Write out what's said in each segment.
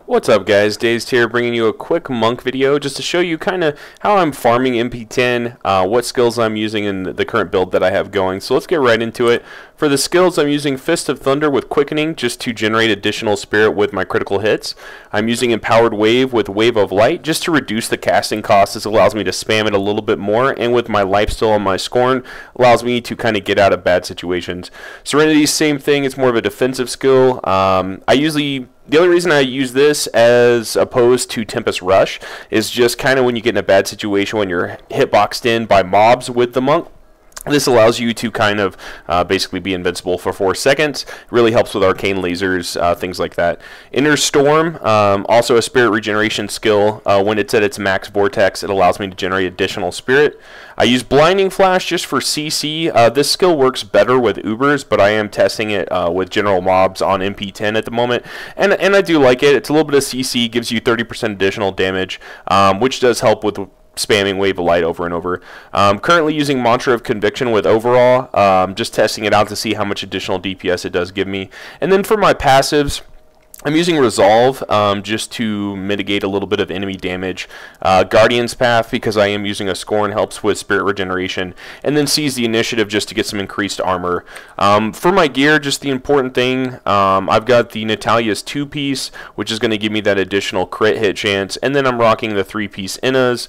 What's up guys, Dazed here bringing you a quick monk video just to show you kind of how I'm farming MP10, what skills I'm using in the current build that I have going. So let's get right into it. For the skills, I'm using Fist of Thunder with Quickening just to generate additional spirit with my critical hits. I'm using Empowered Wave with Wave of Light just to reduce the casting cost. This allows me to spam it a little bit more, and with my Lifesteal on my Scorn, allows me to kind of get out of bad situations. Serenity, same thing, it's more of a defensive skill. The only reason I use this as opposed to Tempest Rush is just kind of when you get in a bad situation when you're hitboxed in by mobs with the monk. This allows you to kind of basically be invincible for 4 seconds. It really helps with arcane lasers, things like that. Inner Storm, also a spirit regeneration skill. When it's at its max vortex, it allows me to generate additional spirit. I use Blinding Flash just for CC. This skill works better with Ubers, but I am testing it with general mobs on MP10 at the moment. And I do like it. It's a little bit of CC, gives you 30% additional damage, which does help with spamming Wave of Light over and over. Currently using Mantra of Conviction with Overall, just testing it out to see how much additional DPS it does give me. And then for my passives, I'm using Resolve just to mitigate a little bit of enemy damage. Guardian's Path because I am using a Scorn, helps with spirit regeneration. And then Seize the Initiative just to get some increased armor. For my gear, just the important thing, I've got the Natalia's 2-piece, which is going to give me that additional crit hit chance. And then I'm rocking the 3-piece Innas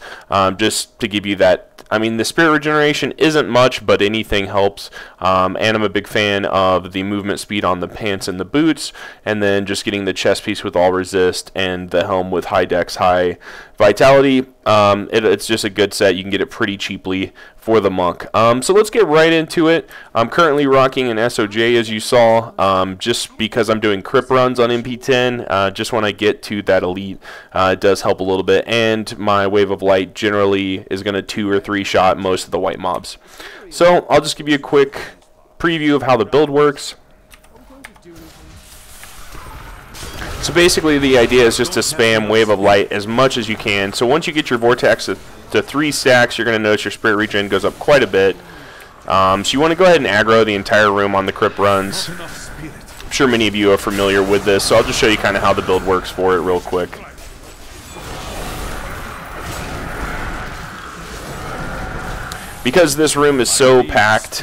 just to give you that. I mean, the spirit regeneration isn't much, but anything helps. And I'm a big fan of the movement speed on the pants and the boots, and then just getting the chest piece with all resist and the helm with high dex, high vitality. It's just a good set. You can get it pretty cheaply for the monk. So let's get right into it. I'm currently rocking an SOJ, as you saw, just because I'm doing crypt runs on MP10. Just when I get to that elite, it does help a little bit. And my Wave of Light generally is going to 2 or 3 shot most of the white mobs. So I'll just give you a quick preview of how the build works. So basically the idea is just to spam Wave of Light as much as you can. So once you get your vortex to 3 stacks, you're going to notice your spirit regen goes up quite a bit. So you want to go ahead and aggro the entire room on the crypt runs. I'm sure many of you are familiar with this, so I'll just show you kind of how the build works for it real quick. Because this room is so packed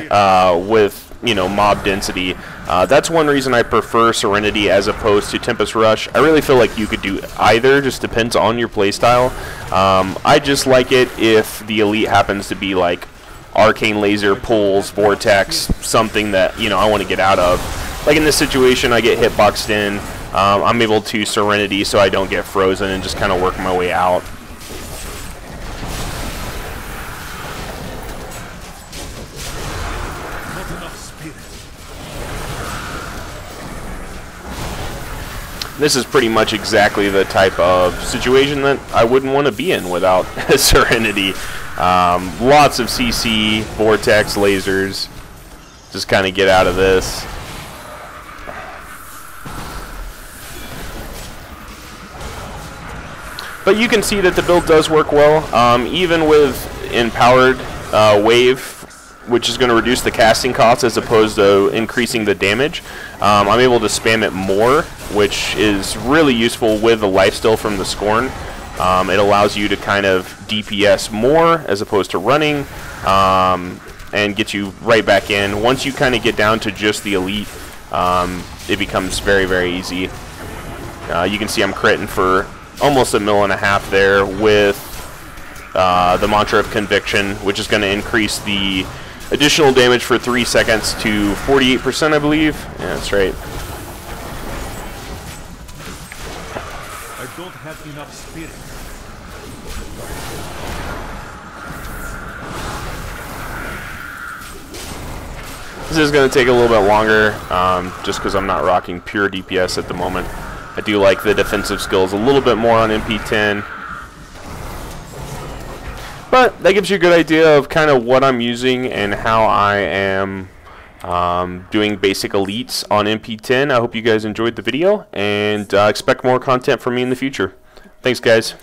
with mob density, that's one reason I prefer Serenity as opposed to Tempest Rush. I really feel like you could do either, just depends on your playstyle. I just like it if the elite happens to be like arcane laser, pulls, vortex, something that I want to get out of. Like in this situation, I get hitboxed in. I'm able to Serenity so I don't get frozen and just kind of work my way out. This is pretty much exactly the type of situation that I wouldn't want to be in without Serenity. Lots of CC, vortex, lasers. Just kind of get out of this. But you can see that the build does work well, even with Empowered Wave, which is going to reduce the casting cost as opposed to increasing the damage. I'm able to spam it more, which is really useful with the lifesteal from the Scorn. It allows you to kind of DPS more as opposed to running, and get you right back in. Once you kind of get down to just the elite, it becomes very, very easy. You can see I'm critting for almost 1.5 mil there with the Mantra of Conviction, which is going to increase the additional damage for 3 seconds to 48%, I believe. Yeah, that's right. I don't have enough spirit. This is going to take a little bit longer, just because I'm not rocking pure DPS at the moment. I do like the defensive skills a little bit more on MP10. But that gives you a good idea of kind of what I'm using and how I am doing basic elites on MP10. I hope you guys enjoyed the video, and expect more content from me in the future. Thanks, guys.